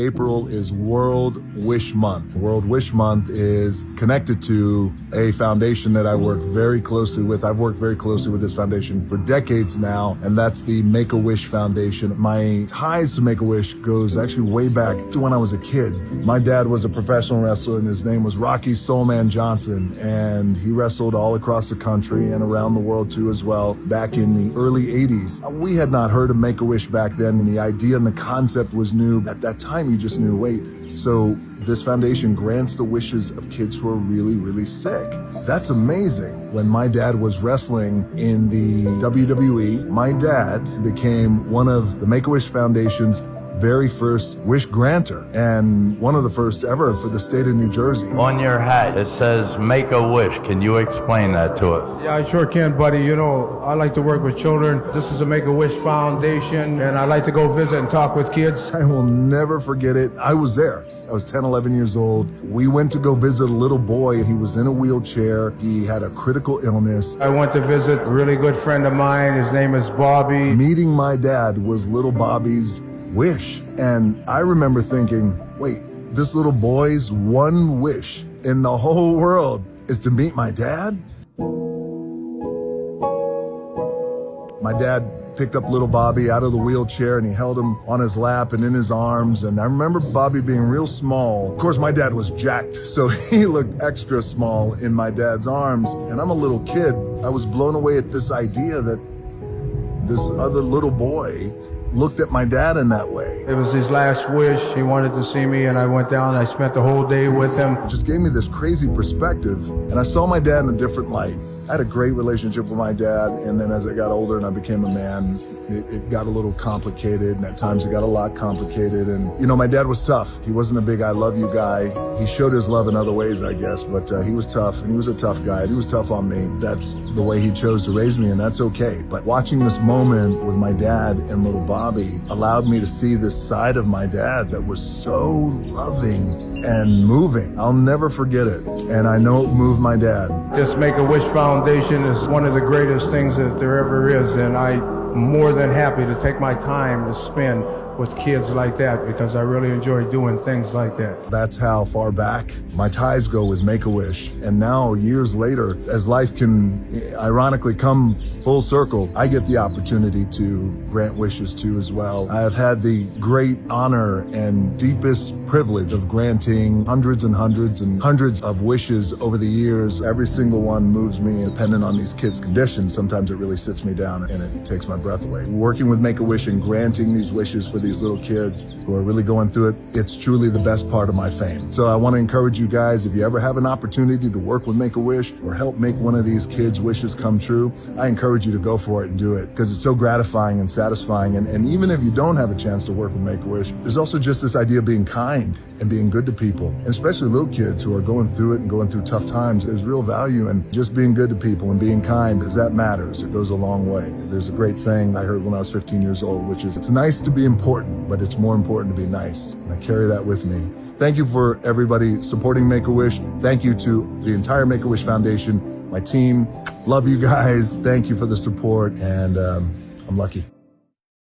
April is World Wish Month. World Wish Month is connected to a foundation that I work very closely with. I've worked very closely with this foundation for decades now, and that's the Make-A-Wish Foundation. My ties to Make-A-Wish goes actually way back to when I was a kid. My dad was a professional wrestler, and his name was Rocky Soulman Johnson, and he wrestled all across the country and around the world too as well back in the early 80s. We had not heard of Make-A-Wish back then, and the idea and the concept was new. At that time, you just knew, wait, so this foundation grants the wishes of kids who are really, really sick. That's amazing. When my dad was wrestling in the WWE, my dad became one of the Make-A-Wish Foundation's very first wish granter, and one of the first ever for the state of New Jersey. On your hat, it says Make a Wish. Can you explain that to us? Yeah, I sure can, buddy. You know, I like to work with children. This is a Make-A-Wish Foundation, and I like to go visit and talk with kids. I will never forget it. I was there. I was 10, 11 years old. We went to go visit a little boy. He was in a wheelchair. He had a critical illness. I went to visit a really good friend of mine. His name is Bobby. Meeting my dad was little Bobby's wish. And I remember thinking, wait, this little boy's one wish in the whole world is to meet my dad? My dad picked up little Bobby out of the wheelchair and he held him on his lap and in his arms. And I remember Bobby being real small. Of course, my dad was jacked, so he looked extra small in my dad's arms. And I'm a little kid. I was blown away at this idea that this other little boy looked at my dad in that way. It was his last wish. He wanted to see me, and I went down and I spent the whole day with him. It just gave me this crazy perspective, and I saw my dad in a different light. I had a great relationship with my dad, and then as I got older and I became a man, it got a little complicated, and at times it got a lot complicated. And, you know, my dad was tough. He wasn't a big I love you guy. He showed his love in other ways, I guess, but he was tough, and he was a tough guy, and he was tough on me. That's the way he chose to raise me, and that's okay. But watching this moment with my dad and little Bobby allowed me to see this side of my dad that was so loving and moving. I'll never forget it, and I know it moved my dad. This Make-A-Wish Foundation is one of the greatest things that there ever is, and I'm more than happy to take my time to spend with kids like that because I really enjoy doing things like that. That's how far back my ties go with Make-A-Wish. And now, years later, as life can ironically come full circle, I get the opportunity to grant wishes too as well. I have had the great honor and deepest privilege of granting hundreds and hundreds and hundreds of wishes over the years. Every single one moves me, depending on these kids' conditions. Sometimes it really sits me down and it takes my breath away. Working with Make-A-Wish and granting these wishes for these little kids who are really going through it, it's truly the best part of my fame. So I want to encourage you guys, if you ever have an opportunity to work with Make-A-Wish or help make one of these kids' wishes come true, I encourage you to go for it and do it because it's so gratifying and satisfying. And even if you don't have a chance to work with Make-A-Wish, there's also just this idea of being kind and being good to people, and especially little kids who are going through it and going through tough times. There's real value in just being good to people and being kind because that matters. It goes a long way. There's a great saying I heard when I was 15 years old, which is, it's nice to be important, but it's more important to be nice. And I carry that with me. Thank you for everybody supporting Make-A-Wish. Thank you to the entire Make-A-Wish Foundation, my team. Love you guys. Thank you for the support, and I'm lucky.